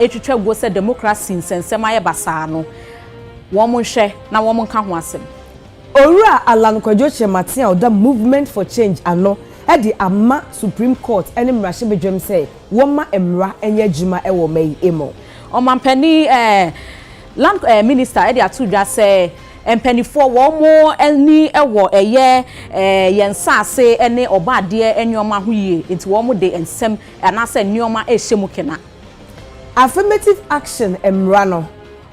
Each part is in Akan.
etwetwa go se democracy nsensem aye basa no wo mo hwe na wo mo nka ho asem Owura Alan Kwadwo Chematin oda movement for change ano e di ama Supreme Court ene mrahye bedwem say wo ma emra enye adwuma e wo mai emo omampani land minister e di atudwa say empanifo wo mo eni ewo eye yensase ene obade enyoma ho yie enti wo mo de ensem anase nyoma ehyemu kena affirmative action emra no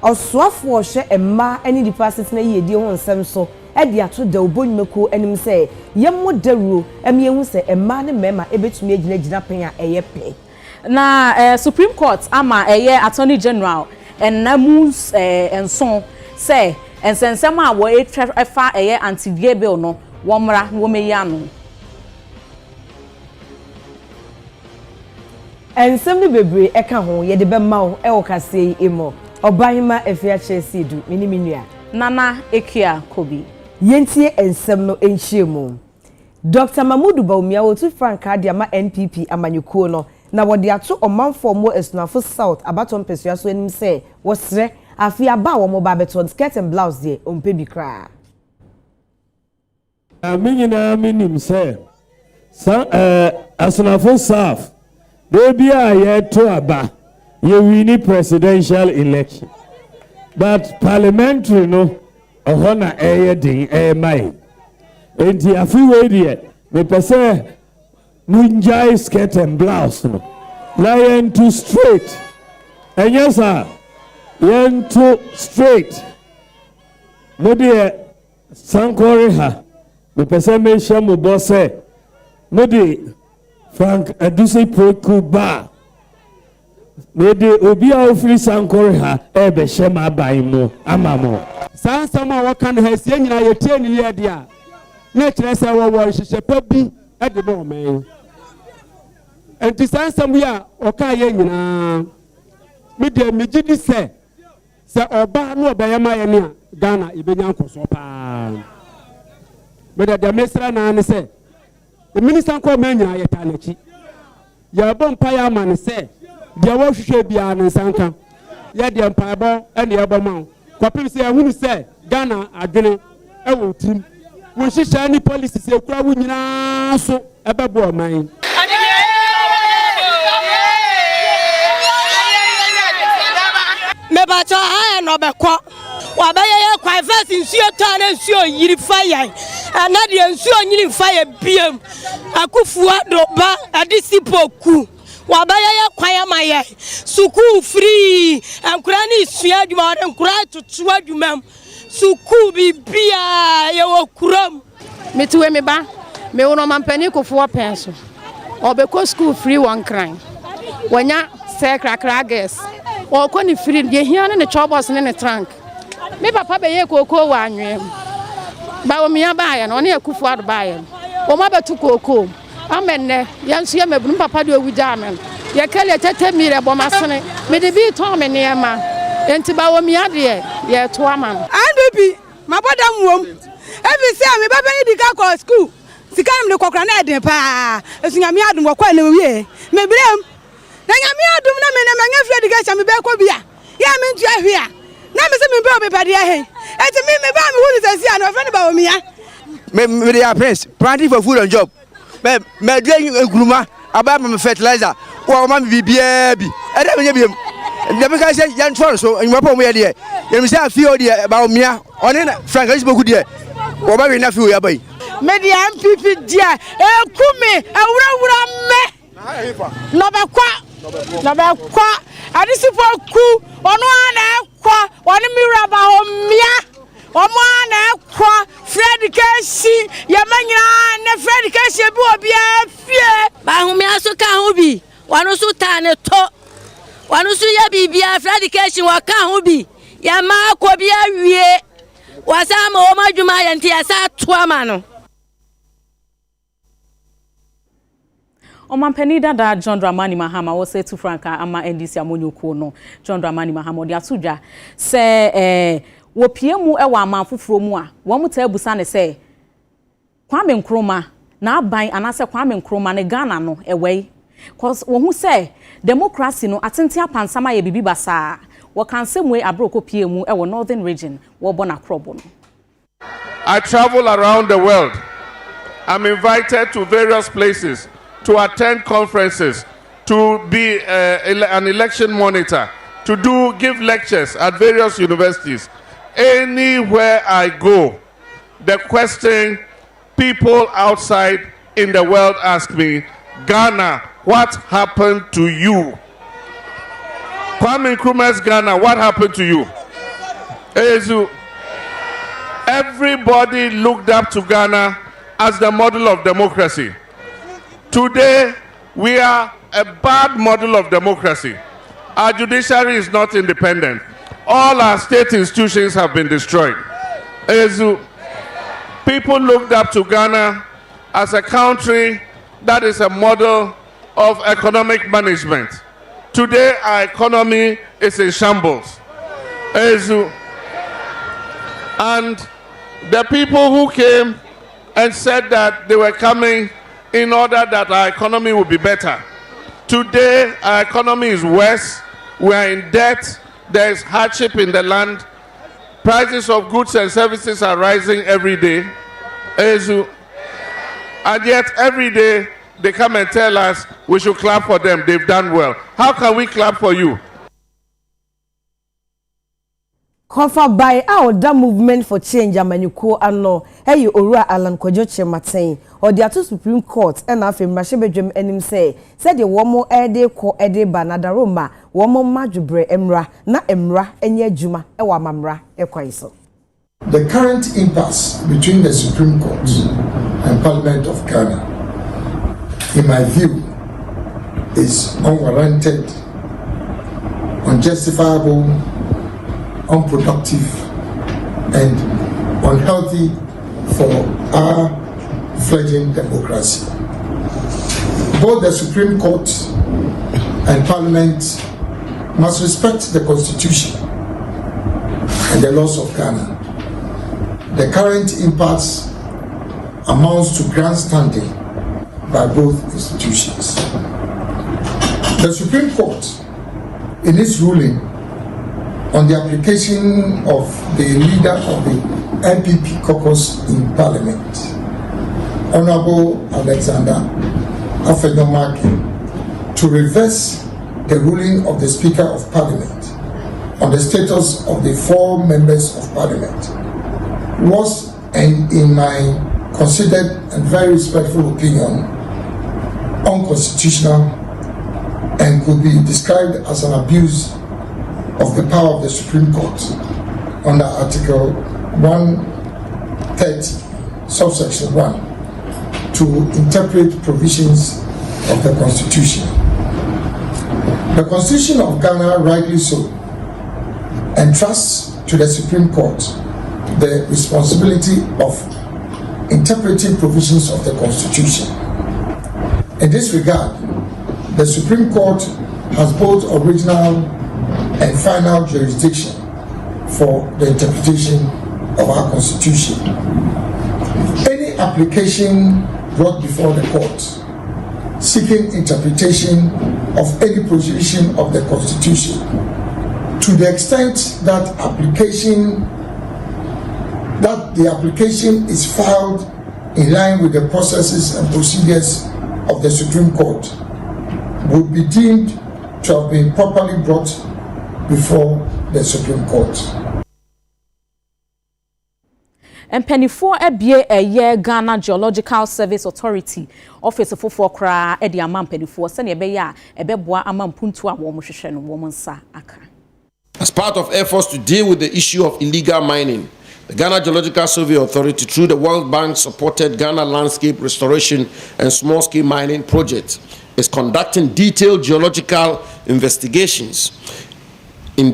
osoafo hwe emma ene department na yedi ho nsem so e di atoda obonwemeko enim say yemmo dawuro emyehu say emma ne mema ebetumi agina pen a eye pe na Supreme Court ama eye Attorney General enamus enson say ensensem a wo efa eye anti-gay bill no wo mra wo meyi ano ensem ne bebre eka ho ye de be ma wo e wo kase emo Obahima efia chesidu minimia Nana Ekia Kobi yentie ensem no enchiemu Dr. Mamudu Baumia wotu franka dia ma NPP amanyukuo no na wode ato omanfo mo esunafo south abaton pesua so enim se wosre afia ba wo mo ba beton skirt and blouse de ompe bi kra Aminyina minim se asunafo south de bia ye to aba you win presidential election but parliamentary no ohona din mai enti afiwe die me pese munjai skirt and blouse no lion to straight and yes sir yen to straight mo de sankore ha me pese me shamo bosse mo de Frank Adusi Poku ba Mede obi a ofiri sankore ha ebe shema aban mu amamo sansama wakan ha sie nyina yetie ni ye dia na kire se wo hyehyɛ pa bi de bo man enti sansam ya oka ye nyina me de megidi se oba no obeyama ye ne a Ghana ibenya nkoso pa me de mesra na ne se the minister ko man nyina ye ta na chi ya bo mpa ya ma ne se dia wo hwehwe bia ne sanka ya dia mpaebo ene ebo ma kwapem se ehunu se Ghana adwene e wo tim wo hyehyɛ ni policy se kura wo nyina so ebebo man me ba cho ha no be ko wa ba ye kwa first nsuo to na nsuo yiri fire ana de nsuo nyiri fire biem akufuwa do ba adisipo ku wabaya ya kwaya maye suku free ankura ni sua adwuma de nkura tutu adwuma suku bibia ye wokuram metuwe me ba me wono mampani kofuwa penso obeko school free one crime wanya se krakra gas o ko ni free de hia ne chobos ne trunk me papa be ye koko wa anwem ba o mia ba ya no ne akufuwa do ba ya o ma betu koko amenne yansu ya mebunu papa de owuja amen ye kale tete mire bomasene me de bi ton me niema enti ba wo mi ade ye to aman baby my brother wom every say me baba ni dika ko school sika me kokra na eden pa esunya me adum kwa na wie me brem na nya me adum na me na nya free dika me be ko bia ya me ntu ahwe a na me se me be obepade ahe enti me ba me hu ni sasi a no friend ba wo mi ya me dey prince planting for food and job me doing gruma about my fertilizer or my bibia bi e dey me biem dem ka say yan tro so nyuma pa mo ye dey dem say afio dey about me oni na frank is boku dey wo ba we na afio ya bai me dey MPP dia e kumi awurawura me no be kwa adisipo ku onu ana kwa oni mira ba ho mia omo na kwa Fred Keshi yamanya na Fred Keshi bi obi afie ba humi aso ka ho bi wanu so ta ne to wanu so ya bibia Fred Keshi wa ka ho bi yama ko bi awie wasama o madwuma yenti asa to ama no Omampani dada John Dramani Mahama wo say to Franka ama NDC amonyuko no John Dramani Mahama odi atudwa se wo piemu e wa amanfoforo mu a wo muta abusa ne se Kwame Nkrumah na aban anase Kwame Nkrumah ne Ghana no ewei cause who say democracy no atenti apansama ye bibi basa wo kan semwe abroko pie mu e wo northern region wo bona krobo no. I travel around the world. I'm invited to various places to attend conferences, to be an election monitor, to give lectures at various universities. Anywhere I go, the question people outside in the world ask me, Ghana, what happened to you? Kwame Nkrumah's Ghana, what happened to you? Ezu, everybody looked up to Ghana as the model of democracy. Today, we are a bad model of democracy. Our judiciary is not independent. All our state institutions have been destroyed. Ezu, people looked up to Ghana as a country that is a model of economic management. Today, our economy is in shambles. Ezu, and the people who came and said that they were coming in order that our economy would be better. Today, our economy is worse. We are in debt. There is hardship in the land. Prices of goods and services are rising every day. And yet, every day, they come and tell us we should clap for them. They've done well. How can we clap for you? Cover by our da movement for change amanyuko ano hey Owura Alan Kojoche Maten or the two Supreme Court and afi mmahye enim say said the womo ede ko ede banadaroma womo madjubre emra na emra enye adwuma e wa mamra ekwaiso. The current impasse between the Supreme Court and Parliament of Ghana, in my view, is unwarranted, unjustifiable, unproductive, and unhealthy for our fledgling democracy. Both the Supreme Court and Parliament must respect the Constitution and the laws of Ghana. The current impasse amounts to grandstanding by both institutions. The Supreme Court, in its ruling on the application of the leader of the NPP caucus in Parliament, Honorable Alexander Afenyomarkin, to reverse the ruling of the Speaker of Parliament on the status of the 4 members of Parliament, was, and in my considered and very respectful opinion, unconstitutional and could be described as an abuse of the power of the Supreme Court under Article 130, subsection 1, to interpret provisions of the Constitution. The Constitution of Ghana, rightly so, entrusts to the Supreme Court the responsibility of interpreting provisions of the Constitution. In this regard, the Supreme Court has both original and final jurisdiction for the interpretation of our Constitution. Any application brought before the court seeking interpretation of any provision of the Constitution, to the extent that the application is filed in line with the processes and procedures of the Supreme Court, would be deemed to have been properly brought before the Supreme Court. Mpenifo ebie eye Ghana Geological Service Authority office for kra e de ama mpenifo se ne ebe ya ebeboa ama mpuntu a wo mo hwehwe no wo mo nsa aka. As part of efforts to deal with the issue of illegal mining, the Ghana Geological Survey Authority, through the World Bank supported Ghana Landscape Restoration and Small-Scale Mining Project, is conducting detailed geological investigations in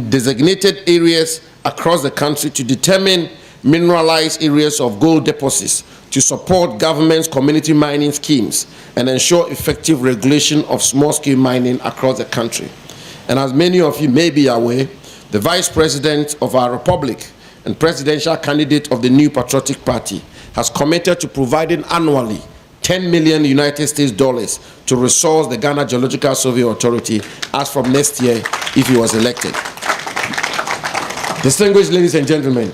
designated areas across the country to determine mineralized areas of gold deposits, to support government's community mining schemes and ensure effective regulation of small-scale mining across the country. And as many of you may be aware, the Vice President of our Republic and presidential candidate of the New Patriotic Party has committed to providing annually $10 million United States dollars to resource the Ghana Geological Survey Authority as from next year if he was elected. Distinguished ladies and gentlemen,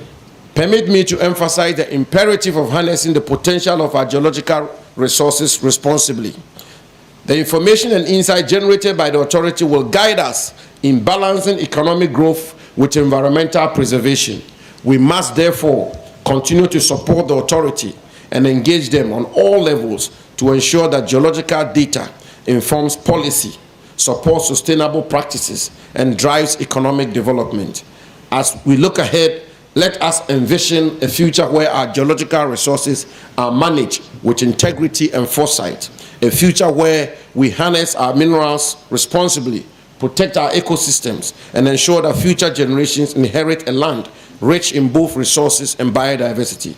permit me to emphasize the imperative of harnessing the potential of our geological resources responsibly. The information and insight generated by the authority will guide us in balancing economic growth with environmental preservation. We must therefore continue to support the authority and engage them on all levels to ensure that geological data informs policy, supports sustainable practices, and drives economic development. As we look ahead, let us envision a future where our geological resources are managed with integrity and foresight, a future where we harness our minerals responsibly, protect our ecosystems, and ensure that future generations inherit a land rich in both resources and biodiversity.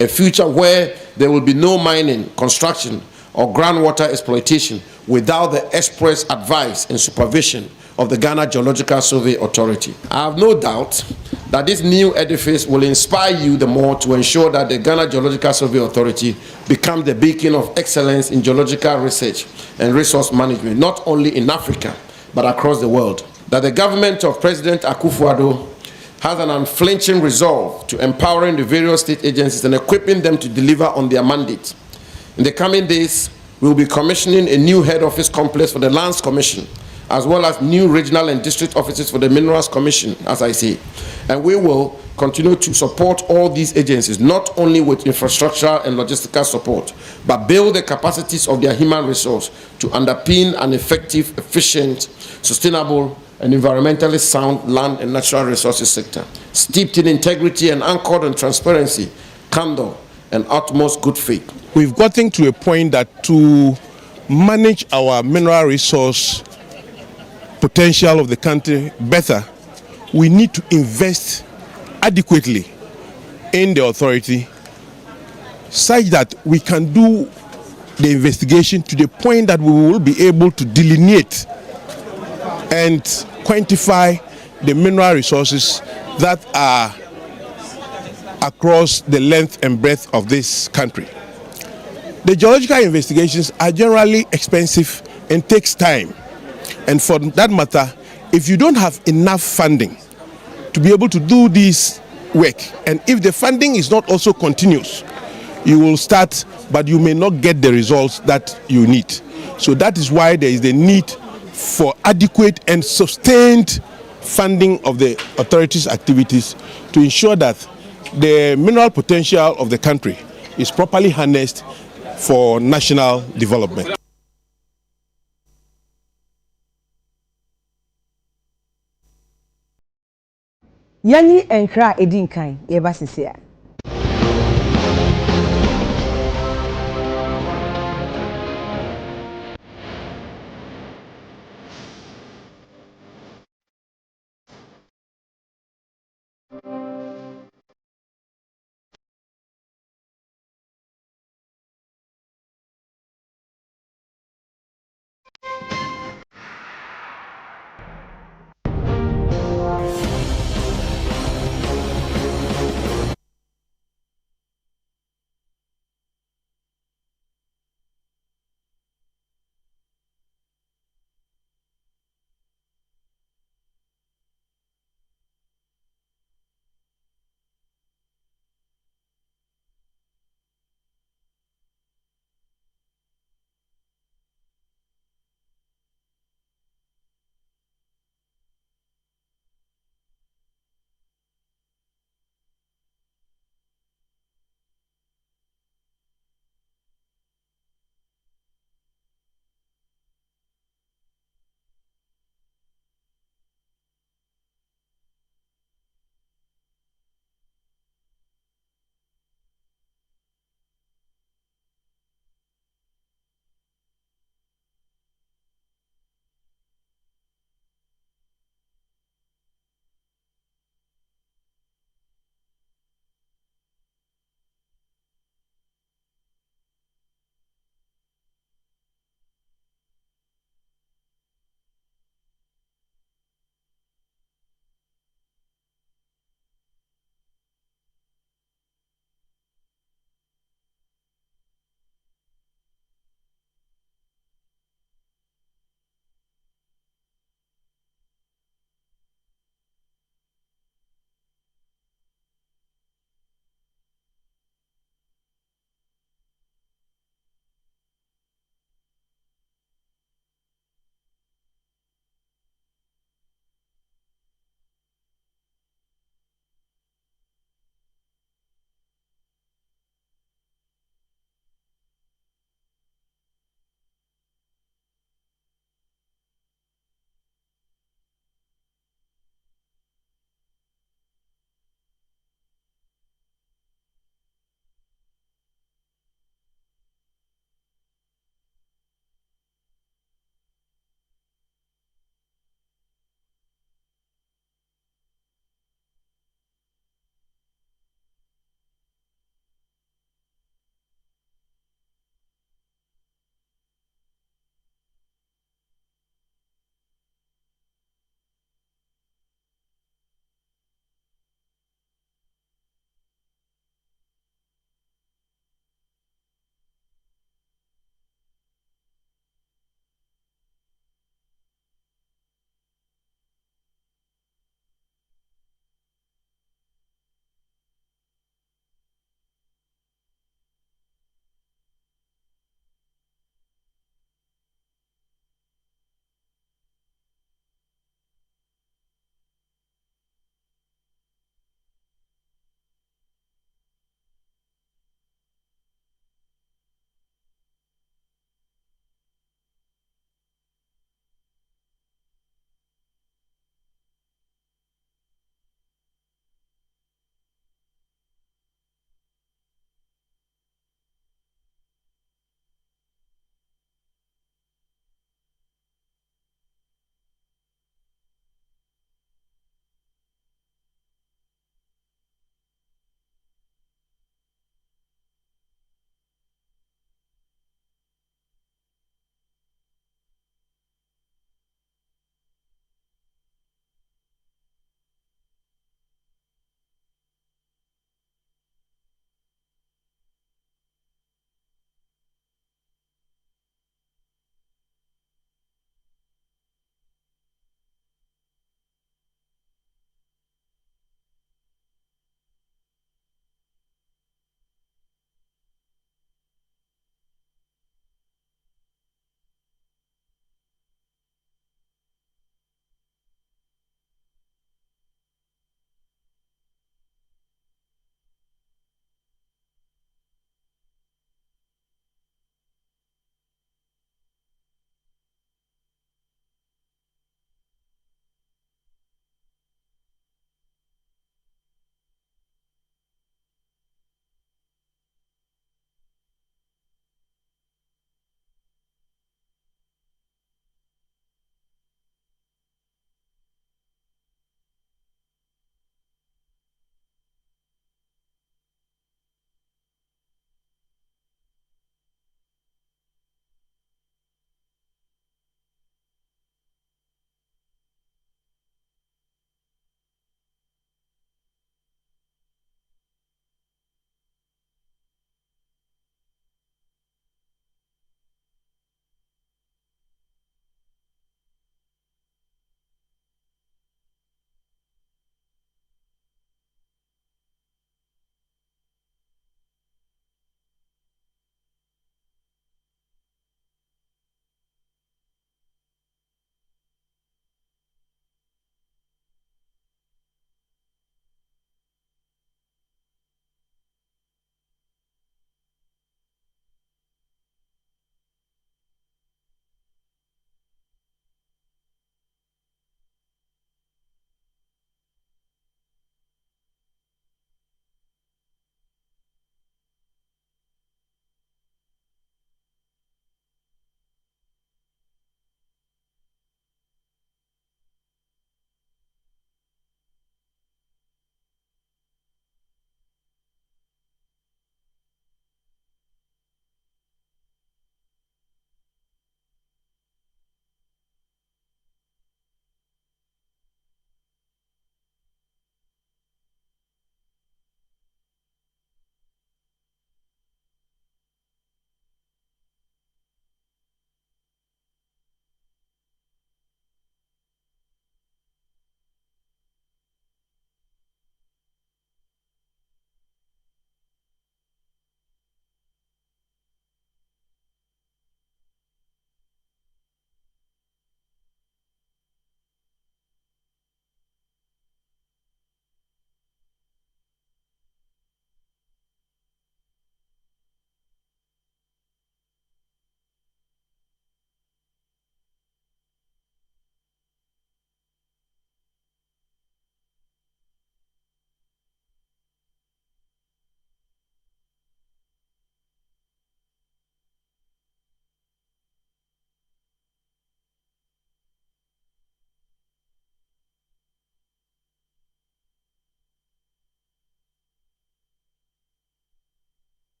A future where there will be no mining, construction, or groundwater exploitation without the express advice and supervision of the Ghana Geological Survey Authority. I have no doubt that this new edifice will inspire you the more to ensure that the Ghana Geological Survey Authority becomes the beacon of excellence in geological research and resource management, not only in Africa, but across the world. That the government of President Akufo-Addo has an unflinching resolve to empowering the various state agencies and equipping them to deliver on their mandate. In the coming days, we will be commissioning a new head office complex for the Lands Commission, as well as new regional and district offices for the Minerals Commission, as I say. And we will continue to support all these agencies, not only with infrastructure and logistical support, but build the capacities of their human resource to underpin an effective, efficient, sustainable, and environmentally sound land and natural resources sector, steeped in integrity and anchored in transparency, candor, and utmost good faith. We've gotten to a point that to manage our mineral resource potential of the country better, we need to invest adequately in the authority such that we can do the investigation to the point that we will be able to delineate and quantify the mineral resources that are across the length and breadth of this country. The geological investigations are generally expensive and takes time. And for that matter, if you don't have enough funding to be able to do this work, and if the funding is not also continuous, you will start, but you may not get the results that you need. So that is why there is the need for adequate and sustained funding of the authorities' activities to ensure that the mineral potential of the country is properly harnessed for national development. Yani Accra edinkan yeba sisia.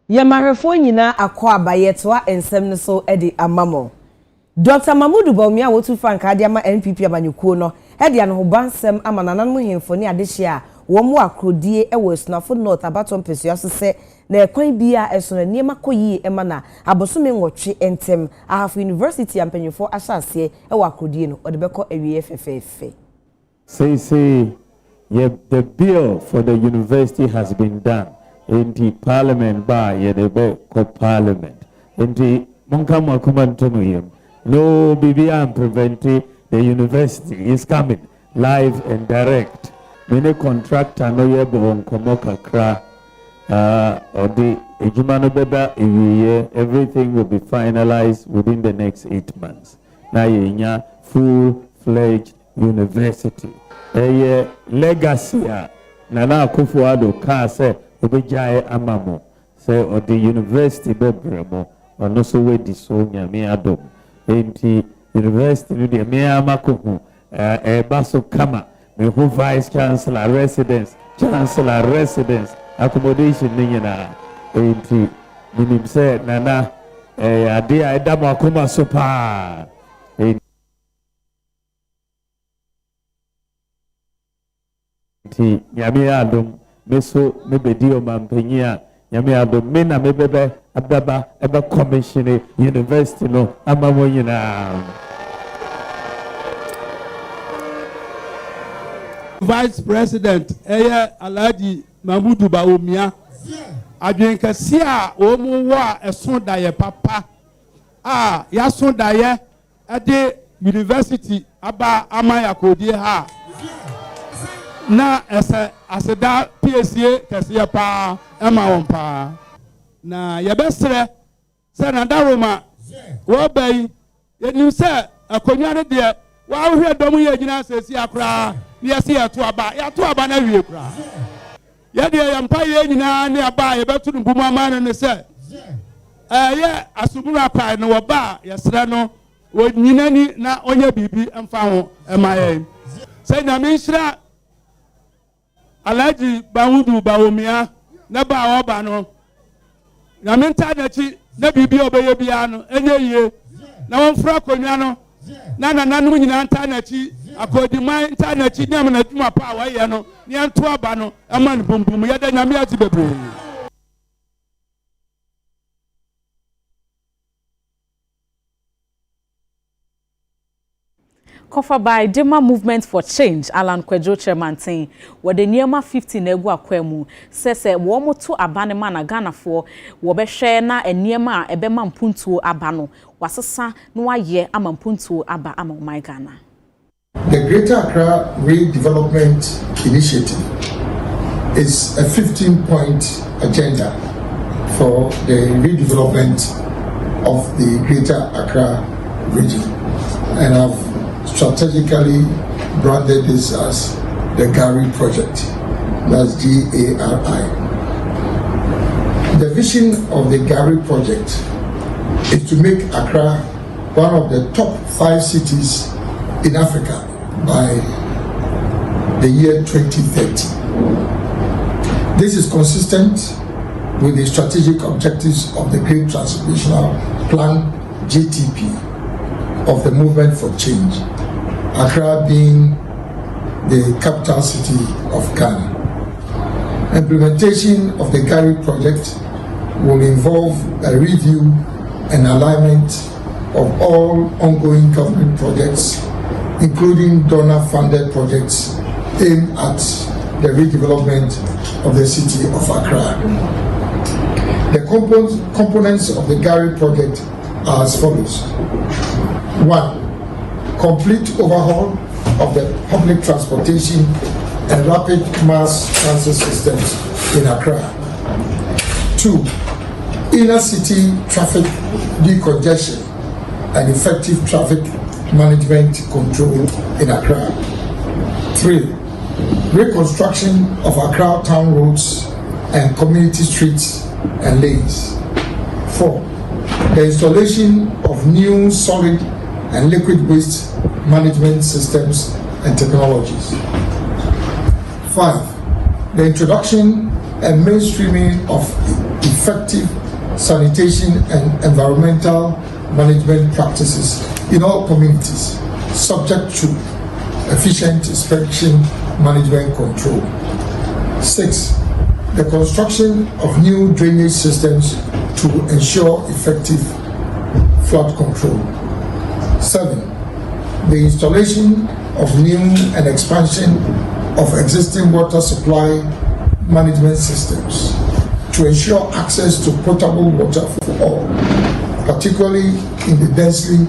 Yamarefo nyina akọ abaye toa ensem ne so edi amamo. Dr. Mamudu Bawumia wotu franka de ama NPP abanyukuo no edi anohobansem ama nananmu hemfo ne adehia wo mu akrodie ewo sunafo north abaton pesua so se na ekwan bia esona niema koyi ema na abosome nwotwe entem Ahaho University ampanyufo asase ewo akrodie no odebeko awie fefefe. Say the bill for the university has been done. Inti parliament ba yedebe ko parliament. Inti monka makumantono yem. No BBM preventing the university is coming live and direct. Many contractor no yebo onkomo kakra or the ejumano beba iwiye, everything will be finalized within the next 8 months. Na yenya full-fledged university. Eye legacy Nana Akufo-Addo ka se obejae amamo se o the university bebremo ono so we di so nyame adom enti university no de me amakohu baso kama me ho vice chancellor residence accommodation ni nyina enti minim se nana ade a edam akoma so pa enti nyame adom meso mebedi o mampanyia nyame adom me na mebebe ababa ebe commission university no amamo nyina. Vice President Alhaji Mamudu Bawumia adwenkasi a omu wa eson daye papa ya son daye ade university aba amaya kodie ha na aseda PSA kasiya pa ema won pa na yebesre se na daroma wo bai yenim se akonwa ne de wa hwe dom ye gina sesi akra ni yesi ya to aba na wie kra ye de yampa ye nyina ne aba ye betu nbumu amane ne se ye asumura pa no wo ba yesre no wo nyina ni na onye bibi emfa ho emaye se na menhira Alhaji Mamudu Bawumia na ba oba no na menta na chi na bibi obeye bia no enye na wonfra konwa no na nananu nyina nta na chi akodi man nta na chi nyam na dwuma pa wa ye no ne anto aba no ama ne bumbum ye da nyame ati bebre. Cover by Dema Movement for Change, Alan Kwejo Chairman Tin, where the Niema 50 Negua Kwemu says a womo to abanema na Ghana for Wobeshe na a Niema ebema mpuntu abano, wasasa no ye amampuntu aba my Ghana. The Greater Accra Redevelopment Initiative is a 15-point agenda for the redevelopment of the Greater Accra region, and I've strategically branded this as the GARI project. That's GARI. The vision of the GARI project is to make Accra one of the top 5 cities in Africa by the year 2030. This is consistent with the strategic objectives of the Great Transformational Plan GTP of the Movement for Change, Accra being the capital city of Ghana. Implementation of the GARI project will involve a review and alignment of all ongoing government projects, including donor-funded projects aimed at the redevelopment of the city of Accra. The components of the GARI project are as follows. 1. Complete overhaul of the public transportation and rapid mass transit systems in Accra. 2. Inner city traffic decongestion and effective traffic management control in Accra. 3. Reconstruction of Accra town roads and community streets and lanes. 4. The installation of new solid and liquid waste management systems and technologies. 5. The introduction and mainstreaming of effective sanitation and environmental management practices in all communities, subject to efficient inspection, management control. 6. The construction of new drainage systems to ensure effective flood control. 7. The installation of new and expansion of existing water supply management systems to ensure access to potable water for all, particularly in the densely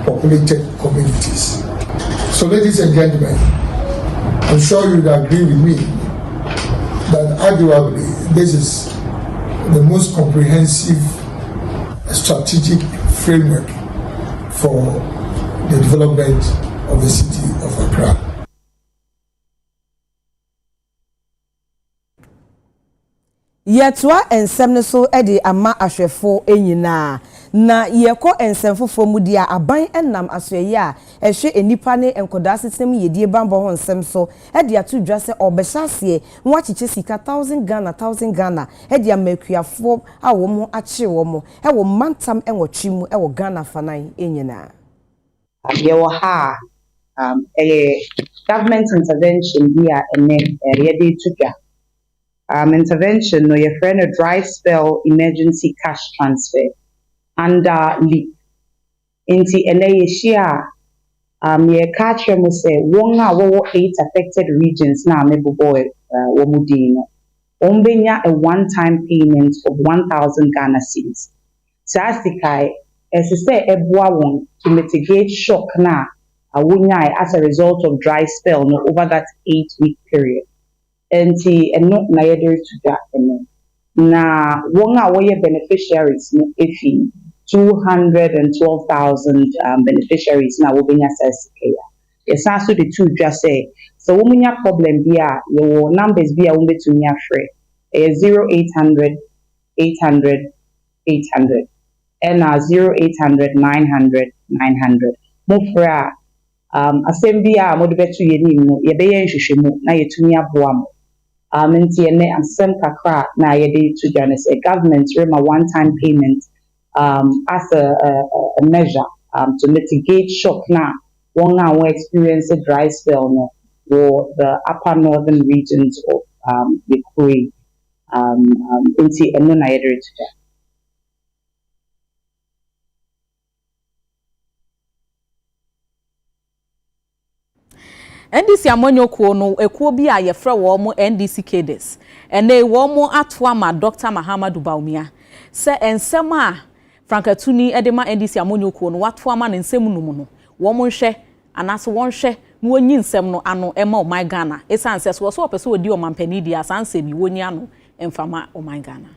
populated communities. So, ladies and gentlemen, I'm sure you would agree with me that arguably this is the most comprehensive strategic framework for the development of the city of Accra. Yetwa ensem ne so edi ama ahwefo enyina na yekọ ensem fofo mu dia aban enam asoye a ehwe enipa ne enkoda system yedie bambo ho ensem so edi atu dwa se obehase nwachiche sika 1000 Ghana edi amakuafo a wo mu ache wo mu e wo mantam enwotwi mu e wo Ghana fanan enyina ye wo ha government intervention here ene yede tudwa intervention no your friend a dry spell emergency cash transfer under leak inti ene yeshia ye catch mo say wonga wo 8 affected regions na mebobo wo mudino ombenya a one-time payment of 1,000 Ghana cedis sasikai say ebwa won to mitigate shock na awunya as a result of dry spell no over that 8-week period enti eno na yeder to that na wonga woye beneficiaries no efi 212,000 beneficiaries na wo benya sasikeya yesaso the two just say so womunya problem bia your numbers bia wo betumi afre 0800 800 800 and 0800 900 900 mofra asembia modebetu yenim no yebeye nhwehwemu na yetumi aboa mo nti ene asem kakra na yede to journalists a government rema one-time payment as a measure to mitigate shock na one our experience a dry spell no for the upper northern regions of the Kuri nti eno na yede to NDC amonyoko no ekuo bi a yefra wo mo NDC cadres ene wo mo atoa ma Dr. Mahamadu Baumia se ensem a Frankatuni edema NDC amonyoko no watoa ma nsem numu no wo mo hwe anaso won hwe no onyi nsem no ano ema o my Ghana esanse so so opese odi o mampani di asanse bi woni ano emfama o my Ghana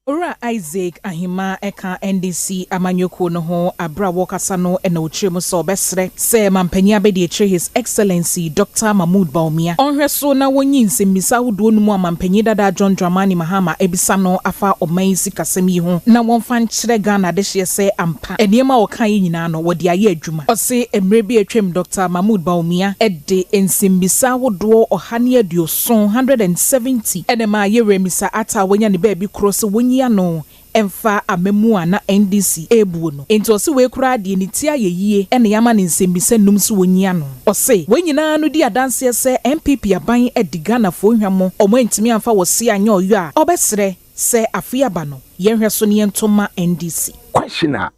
Ora Isaac Ahima eka NDC amanyoko no ho abra wokasa no ena ochiremu so besre se mampanya be de His Excellency Dr. Mahmoud Baumia onhwe so na wonyi nsemmisa hodo no mu amampanyi dada John Dramani Mahama ebisa no afa omansi kasemi ho na wonfa nkyere Ghana de hye se ampa eniema wokan nyina no wodi aye adwuma ose emre bi atwem Dr. Mahmoud Baumia ede nsemmisa hodo ohane aduoson 170 enema ye remisa ata wonya ne ba bi cross wonyi no emfa amemua na NDC ebu no enti ose we kura de ni tia yeyie ene yama ne nsembisa num so wonyia no ose wenyina no di adanse se MPP aban edigana fo hwamo omo ntimi amfa wose anya oyo a obesere se afia ba no yenhwe so ne entoma NDC kwashina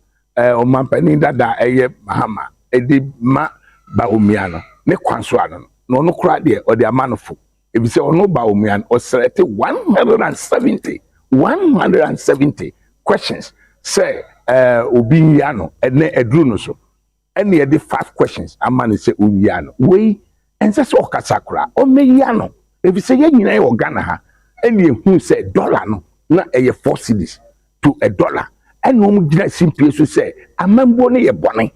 omampani dada eye Mahama edi ma Baumia no ne kwanso ano no no kura de odi amanofo ebise ono Baumia oserete 170 questions say obi yano ene edru no so ene de 5 questions amane say obi yano we ense so okasakura o me yano if say ye nyina e Ghana ha ene hu say dollar no na eye 4 cedis to $1 ene o mu gina simple so say amambo ne ye bone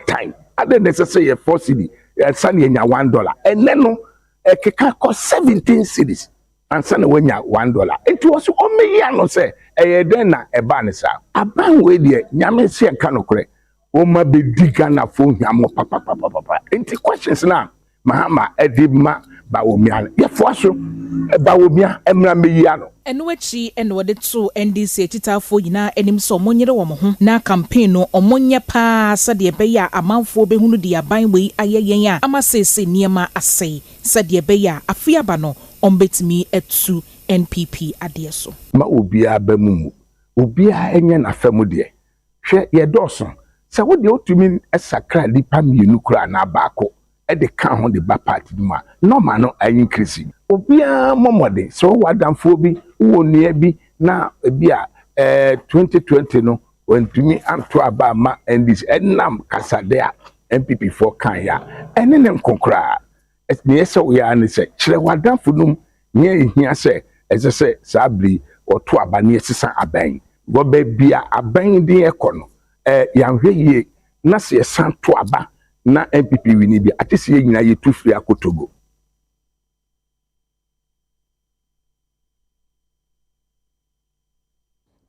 time ade necessary ye 4 cedi sane nya $1 ene no ekeka ko 17 cedis ansana wenya $1 it was o me yano say den na eba ne sa aban we de nyame se enka nokre o ma be diga na fo hwamo papa enti questions na Mahama edima Bawumia yɛfoa so Bawumia emra meyi ano eno achi eno wode to NDC titafo nyina enim so monyere wo mo ho na campaign no omonye pa sade beya amanfo behunu de aban wei ayeyen a amasese niema asei sade beya afiaba no ombetimi etu NPP ade so ma obia bamumu obia enye na famu de hwe ye doso se wo de otumi esakra lipa mienu kura na baako e de kan ho de ba party ma normal no ayin krisi obia momode so wadamfo bi wo nua bi na bia 2020 no wantumi anto aba ma NDC enam kasade a MPP for kan ya ene ne nkonkra ne yese wo ya ne se kire wadamfo num ne ehia se eze se sabri oto aba ne sisa aban go ba bia aban din ekono yanhwe ye na se santo aba na MPP wini bi atese nyina ye tufri akotogo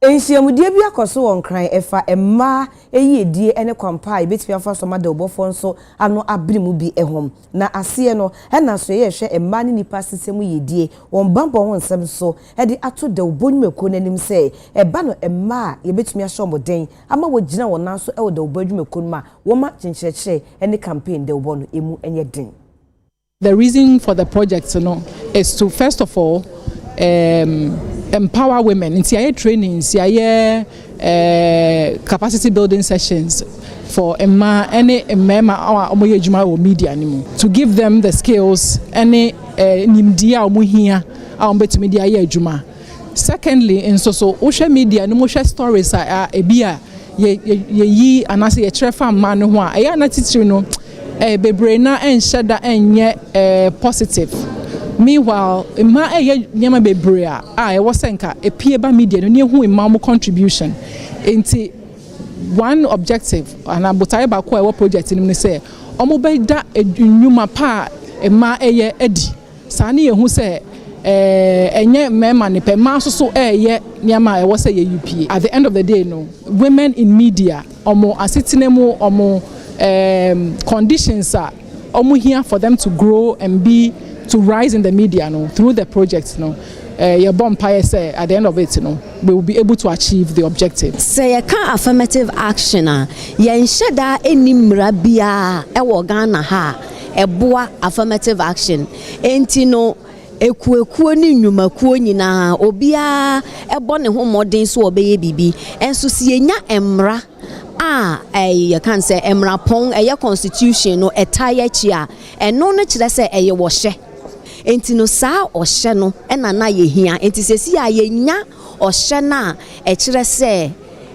Ensiamudie bi akoso won kran efa emma eyedie ene kwampa ebetimi afa so made obofo nso ano abrimu bi ehom na ase no na so ye hwe emma ne nipa sisemu yedie won bambo won nsem so de ato de obonwumeko nanim se eba no emma yebetimi ahye omoden ama wogina won so de obonwumeko ma wo ma chencheche ene campaign de obono emu enye den. The reason for the project is to first of all empower women. It's trainings, capacity building sessions for any member or media anymore. To give them the skills any nimdia omuhia to media juma. Secondly, in social media no share stories ebia ye anase ye trefa man ho a ya na titiri no bebre na enhyeda enye positive. Meanwhile, ma nyama bebre a was senka epieba media no ne hu imam contribution into one objective and abotai ba ko project ni say omo be da enwuma pa ma edi sane ye hu say enye mema ne pe ma so nyama say ye UPA. At the end of the day no women in media omo asetinemu omo conditions are omo here for them to grow and to rise in the media through the project your bomb say at the end of it we will be able to achieve the objective. Say ka affirmative action yen sheda enimra bia e wo Ghana ha eboa affirmative action enti no ekuekuo ni nnwumakuo nyina obia ebo ne ho modern so obeye bibi enso si enya emra you can say emra pon eye constitution no etaya chi a eno no kire say eye wo hye enti no saa ohye no na ye hia enti sesi a ye nya ohye na e kire say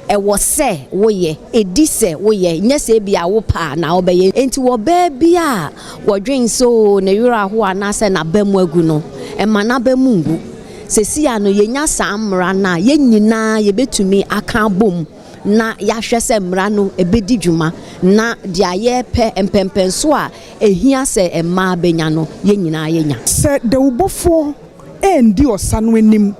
e wo se woye edi se woye nya se bia wo pa na obeye enti wo ba bia wo dwen so na yura ho ana se na bamu agu no e ma na bamu ngu sesi a no ye nya saa mra na ye nyina ye betumi aka bom na yahwe se mra no ebedi dwuma na dia ye pe empempenso a ehia se emma benya no ye nyina ye nya se de ubofo endi osano anim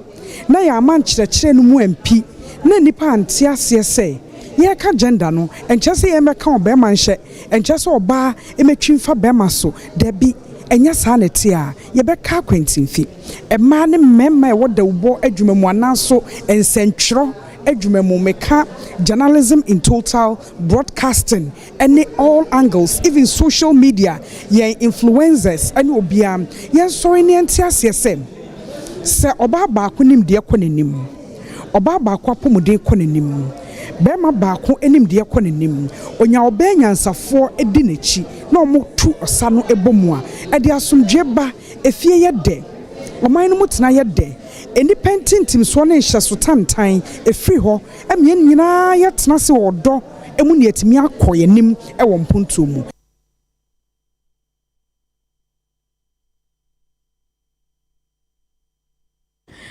na ya man kyerɛkyerɛ no mu ampi na nipa ante ase se ye ka gender no enche se ye meka obema nhye enche se oba emetwimfa bema so da bi enya saa nete a ye beka kwantimfi emma ne mmemma e woda ubo adwumamu anaso ensentwero adwumamu meka journalism in total, broadcasting, any all angles, even social media, ye influencers, and obia, yen so any antiasem. Se oba ba kunim de konenim. Oba ba kwa pomude konenim. Bema ba ko enim de konenim. Onya obenya nsafo edi nechi na omotu osano ebomu a ede asomdwe ba efie ye de. Oman no mutena ye de. Independent team so na ehya so tantan efri ho emien nyina yetena se odo emu ne etimi akoyenim e wo mponto mu.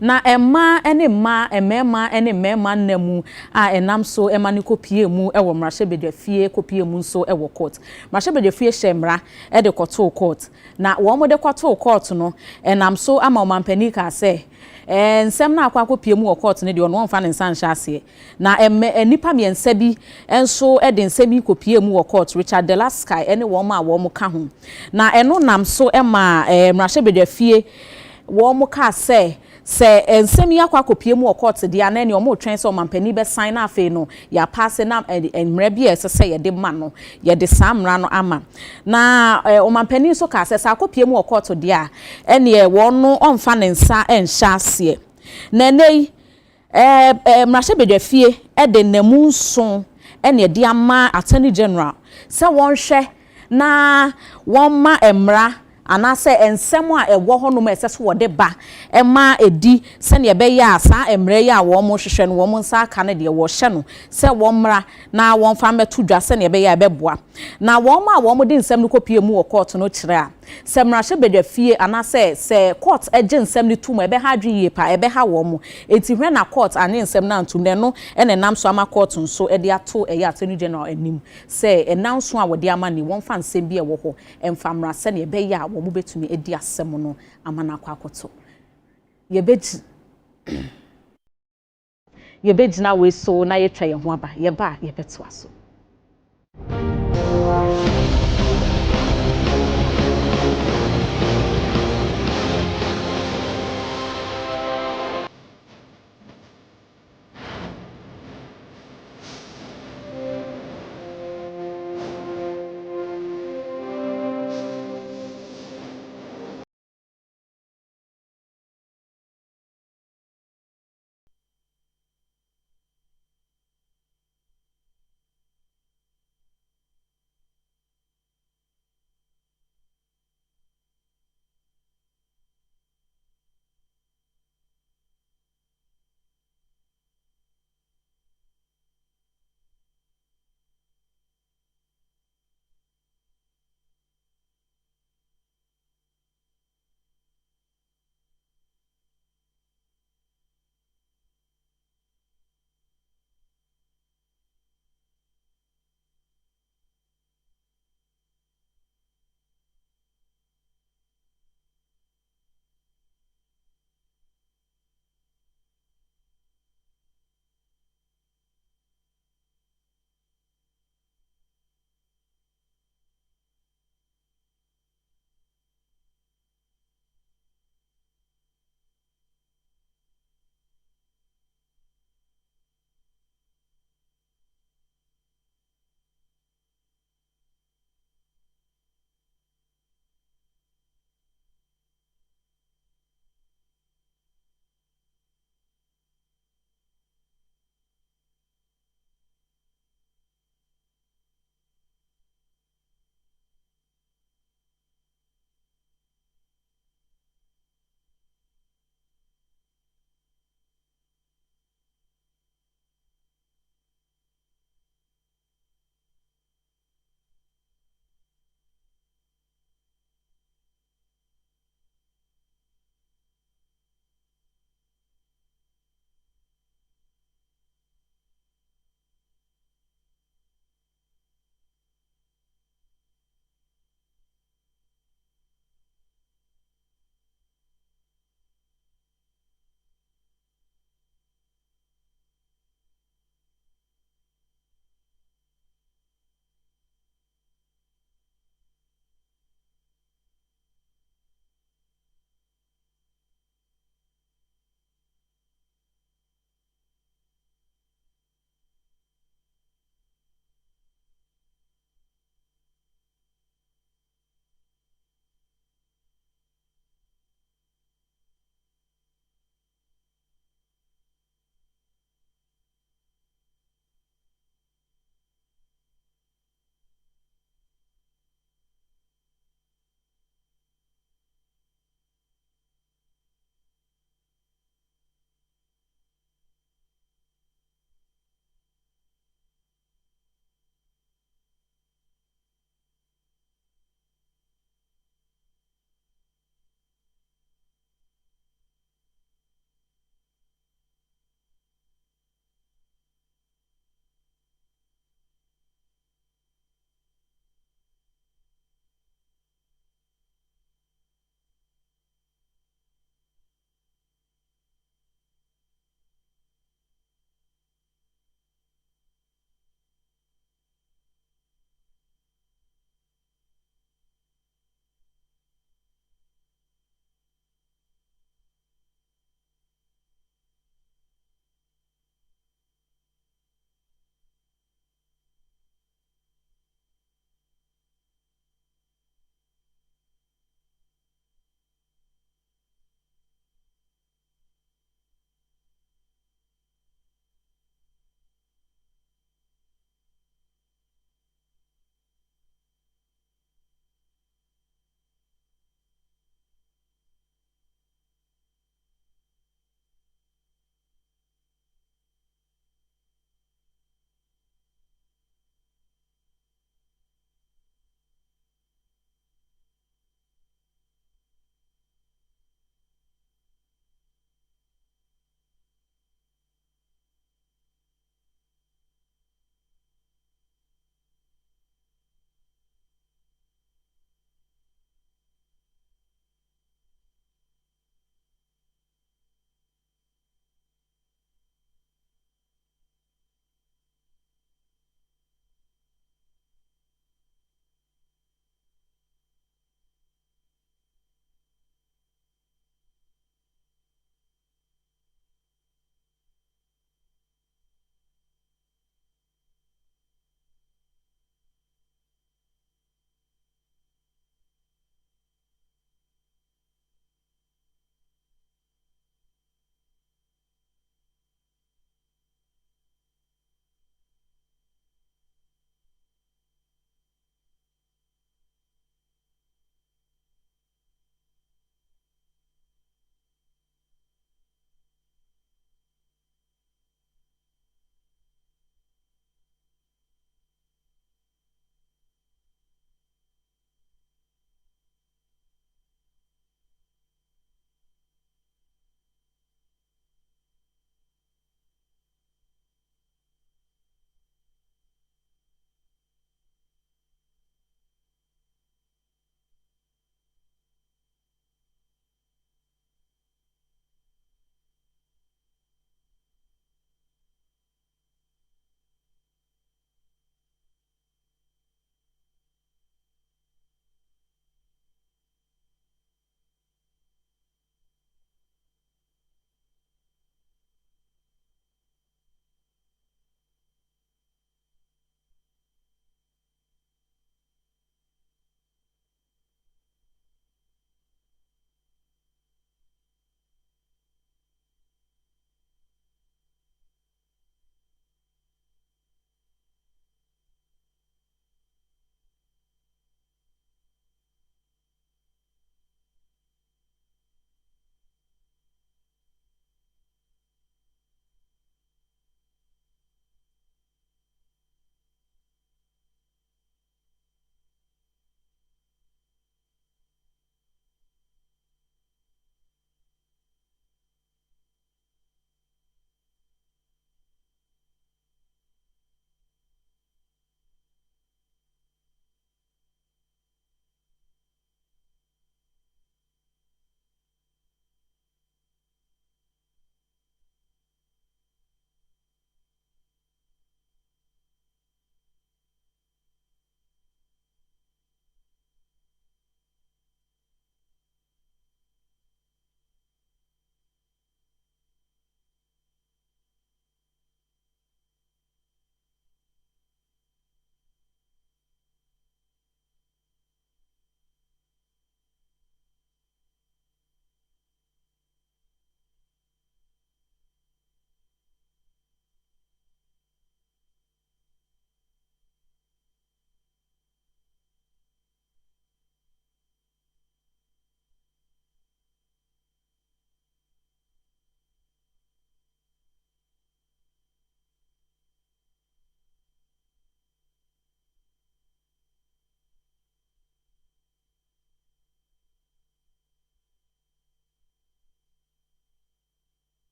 na emma ene ma emema ene mema namu a enam so ema ne kopie mu ewo mrahye kopie mu nso ewo court mrahye shemra e de koto court na wo mo de koto court no enam so ama omampani ka se nsem na akwa kopie mu court ne de ono mfa ne nsan hyase na nipa miensa bi enso e de nsem bi kopie mu court Richard Delasky ene wo ma wo mo ka ho na eno nam so ema mrahye wo mo ka se ensem ya kwa kopie mu court dia na ne o mo twen se o mampani be sign na afi no ya pass na enmra bi se ye de ma no ye de samra no ama na o mampani so ka se sa kopie mu court dia ene wo no omfa ne nsa enhya ase na nei mrahye bedafie e de namu nson ene de ama attorney general se won hwe na won ma emra anase ensem a ewo ho no ma ese so wode ba ema edi se ne be ya asa emre ya wo mo hwehwe no wo mo nsa aka ne de wo hye no se wo mra na won fa meto dwa se ne be ya be boa na wo ma wo mo de nsem no kopie mu wo court no kire a se mrahye bedafie anase se court eje nsem ne tuma ebe ha dwe pa ebe ha wo mo enti hwe na court ane nsem na ntum ne no ene nam so ama court nso e de ato attorney general anim se enanso a wode ama ni won fa nsem bi e wo ho emfa mra se ne be ya wo mo betumi edi asem no amana kwa akoto yebegina we so na yetwa ye ho aba ye ba ye beto aso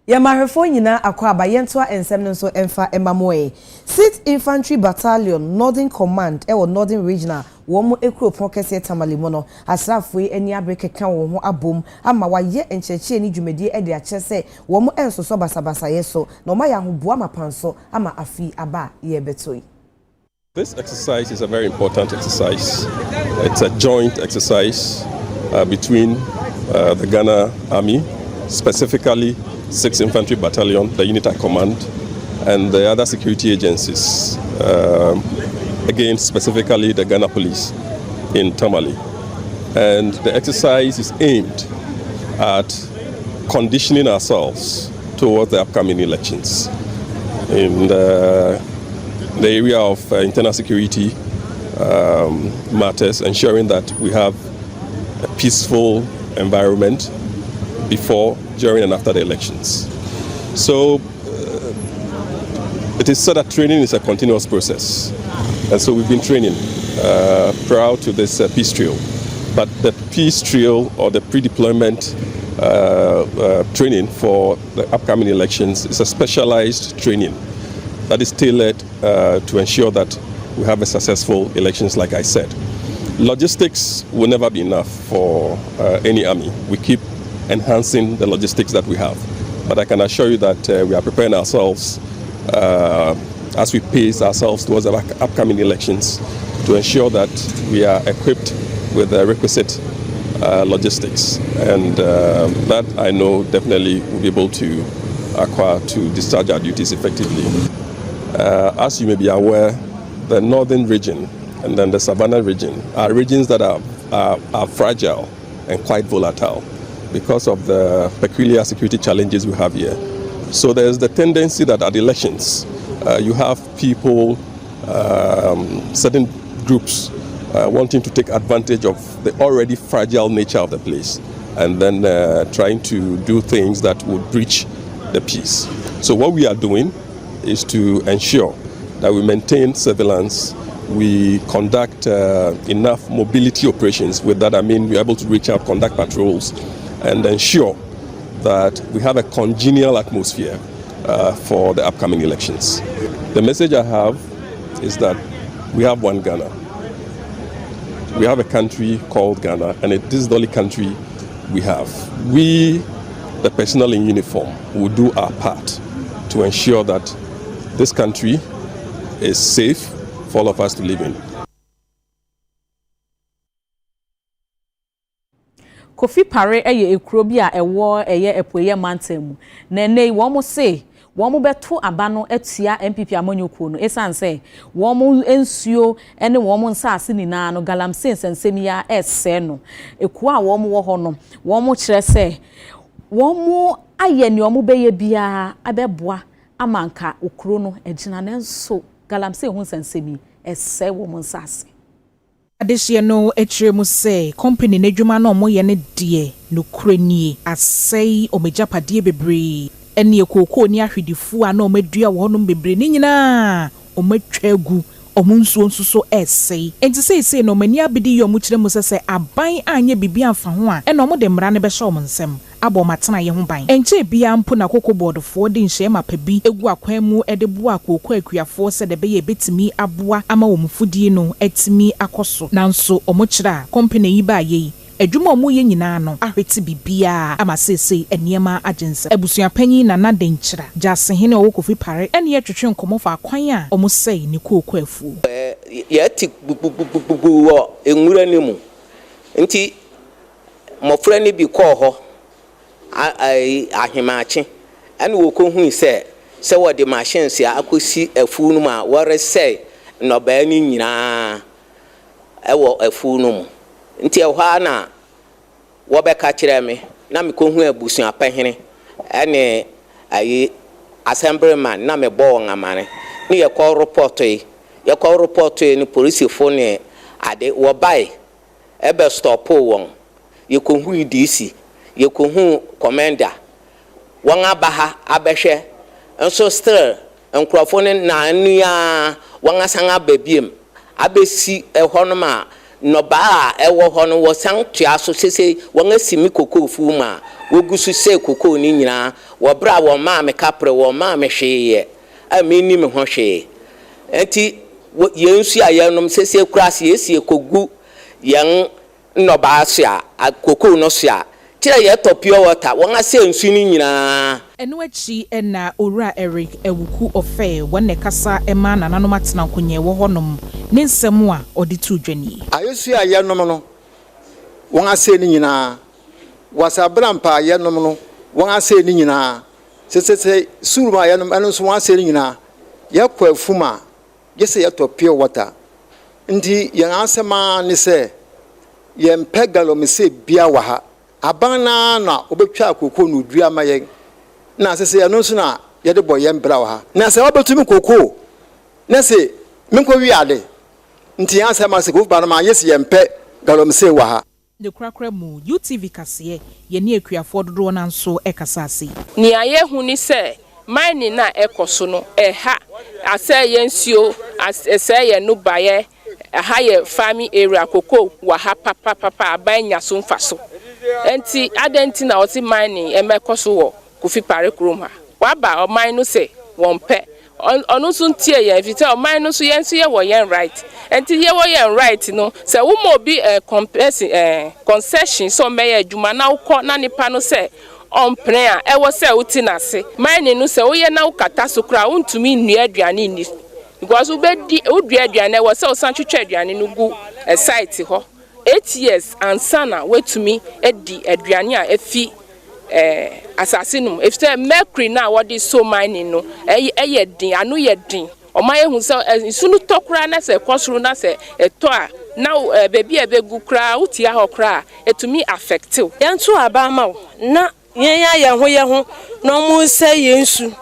Yamarefo nyina akwa abayentwa ensem no so emfa emamoe. 6th Infantry Battalion Northern Command Northern Regional womo ekro pokese tamalimo no asrafo eni abrekeka wo ho abom ama waye encheche ni dwumedie de achese womo ensoso basabasa yeso no ma ya hoboa mapanso ama afi aba ye betoi. This exercise is a very important exercise. It's a joint exercise between the Ghana Army, specifically 6th Infantry Battalion, the unit I command, and the other security agencies, again specifically the Ghana Police in Tamale. And the exercise is aimed at conditioning ourselves towards the upcoming elections in the area of internal security matters, ensuring that we have a peaceful environment before, during and after the elections. So it is said that training is a continuous process, and so we've been training prior to this peace drill. But the peace drill or the pre-deployment training for the upcoming elections is a specialized training that is tailored to ensure that we have a successful elections, like I said. Logistics will never be enough for any army. We keep enhancing the logistics that we have. But I can assure you that we are preparing ourselves as we pace ourselves towards the upcoming elections to ensure that we are equipped with the requisite logistics. And that I know definitely will be able to acquire to discharge our duties effectively. As you may be aware, the northern region and then the savannah region are regions that are fragile and quite volatile because of the peculiar security challenges we have here. So there's the tendency that at elections, you have people, certain groups wanting to take advantage of the already fragile nature of the place and then trying to do things that would breach the peace. So what we are doing is to ensure that we maintain surveillance, we conduct enough mobility operations. With that I mean we're able to reach out, conduct patrols, and ensure that we have a congenial atmosphere for the upcoming elections. The message I have is that we have one Ghana. We have a country called Ghana, and this is the only country we have. We, the personnel in uniform, will do our part to ensure that this country is safe for all of us to live in. Kofi Pare ekuro bi a ewo epoye mantemu na nei wo mo se wo mo beto aba no atua MPP amanyukuo no esan se wo mo ensuo ene wo mo nsase nina no galamsey sensemia ese no ekuo a wo mo wo ho no wo mo kire se wo mo aye ne wo mo beye bia abeboa amanka okuro no egina ne nso galamsey hu sensemi ese wo mo nsase. Adesye no etremu say company n'edwuma na omo ye ne de no kuranie asei omejapadie bebre ene ekoko ni ahwedifu a na omedua wo no bebre ni nyina ometwa agu omunsuo nsuso essay enti sei no mani abedi yo mu kire mu sese aban anye bibi amfa ho a ene omo de mra ne be sha omo nsem abo matena ye ho ban enche bia mpo na kokko board fo de nhye mapabi egu akwan mu ede bo akoko akuafo se de be ye betimi aboa ama wo mfudie no etimi akoso nanso omo kire a company yi ba ye adwuma omo ye nyina no ahweti bibia ama sese eniema agensa ebusua panyi na na denkyira jasehene owo Kofi Pare ene ye twetwe nkomo fa akwan a omo sei ne kokko afu ye ti bubububu wo enwura ni mu nti mofra ni bi kɔ hɔ ahimaachi ene wo ko hu se wo de machines ya akosi afu no ma wo resɛ no ba ni nyina ewo afu no mu nti ehwa na wo be ka kire me na me ko hu abusu apahene ene assemblyman na me bo ngamane ni ye ko report ni police fo ne ade wo bai ebe stop won ye ko hu DC ye ko hu commander won abaha abehwe enso still enkrofo ne na anu ya won asan ababiem abesi ehonoma no ba ewo ho no wo san tua so sese won asimi koko fu ma wogusu se koko ni nyina wo bra wo ma me kapre wo ma me hweye amini me ho hweye enti yensu ayenom sese kurase esi kogu yen no ba so a koko no so a kire ye to pure water won ase nsu ni nyina eno achi na owura Eric ewuku ofe wonne kasa ema nananom atena konye wo honom ne nsem a odi tu dwani ayesu ayenom no won ase ni nyina wasabrampa ayenom no won ase ni nyina sese suruma ayenom eno so won ase ni nyina yakwa afuma yese ye to pure water ndi yen asema ni se yen pegalo me se bia wa ha abana na obetwa akoko no dua maye na sese ya no so na ye de boye mbra wa ha na se obetumi koko na se menko wi ade nti ya se ma se ko ba na ma yesi ye mpe galom se wa ha de krakra mu UTV kase ye ne akuafo dodo na nso ekasase ni aye hu ni se mine na ekoso no ha ase ye nsuo ase ye no baye ha ye farming area koko wa ha papa abanya so mfaso enti adenti na oti mining emekoso wo kufi pare krom ha waba o mine no se won pe onu so ntie ye fite o mine no so ye nso ye wo ye right enti ye wo ye right no se wo mo bi concession so me ye adwuma na ukọ na nipa no se on plan e wo se uti na se mining no se wo ye na ukata so kra untumi nnua aduane ni because we be udua aduane wo se o san twetwa aduane no gu site ho 8 years and sana wetumi edi aduane a efi assassinum if say mercury na what is so mining no eye din anu ye din o ma ehun se sunu tokura na se kwosuru na se eto a now baby ebegu kra utia ho kra etumi affect you yantu abama na ye ho no mu se yensu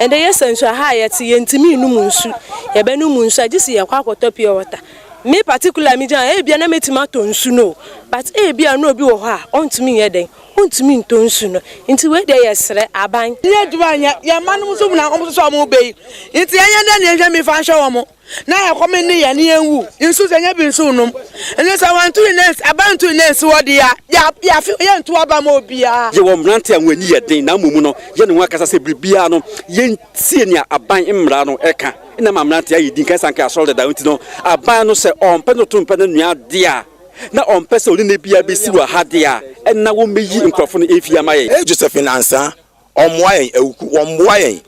and the sense ha yet yentimi num nsu ye be num nsu agisi ye kwa akotopia water me particular me jan bia na metima to nsu no but bia no obi wo ha ontumi ye den ontumi nto nsu no nti we dey yesre aban ye dwanya ye manum so na kom so mo be nti ye na ne hwe me fa hwe wo mo na ya come ni ye ne enwu nsu se nya bi nsu num ene sa wan to next aban to next wo de ya ye nto aba ma obia ye wo mrante anwani ye den na mumu no ye ne ho akasa se bribia no ye ntie ne aban mmra no eka ina mamrante ayi din kan sanka asol da nti no aban no se ompe no to mpe no nua de a na ompe se oli ne bia be si wa ha de a na wo meyi nkrofo no efia maye Josephine Ansa omwayen ewuku omwayen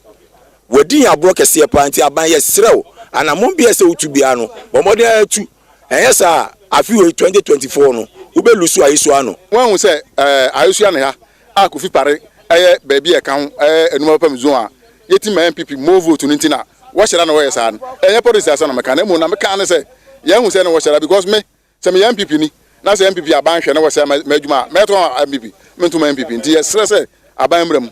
wadi abro kese pa nti aban ye srew anamon bia se utubia no bomode atu eyesa afi 2024 no ube lusu ayisu ano wan hu se ayisu ane ha akufi pare baby e kan enuma pam zo a yeti ma MPP mo vote no ntina wo hyera na wo yesa no policy asa no meka na mu na meka ne se ye hu se ne wo hyera because me se me MPP ni na se MPP aban hwe na wo se ma adwuma me to MPP me to ma MPP nti ye sere se aban mram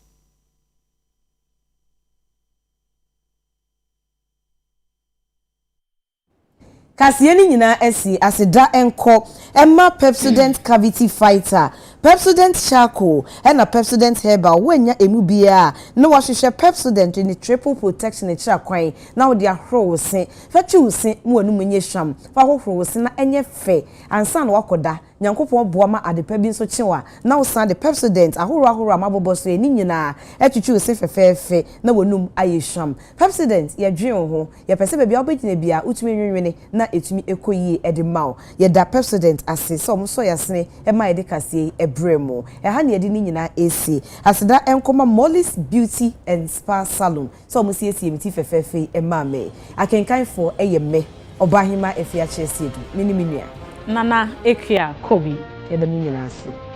Kasieni nyina esi aseda enko emma Pepsodent cavity fighter Pepsodent charcoal and a Pepsodent herbal wenya emu bia no wahwehwe Pepsodent ni triple protection e kira kwan na wo de ahro wo se fachi wo se mu anu menye hwam fa hohoro wo se na enye fe ansa na wakoda nyankopon boa ma adepa bi nso kyewa na wo san de Pepsodent ahoro amabobo so eni nyina etwitwi wo se fefefe na wonum aye hwam Pepsodent ye dwen ho ye pese bia obegina bia utumi nwenwene na etumi ekoyi edimao ye da Pepsodent ase so so yasene e ma ede kase ebremo ha na ede ni nyina esi aseda enkoma Molly's Beauty and Spa Salon so mo sie emiti fefefe e ma me akenkan for eyeme obahima efia chesiedu mini minia Nana Ekia Kobi ye da mi nyina ase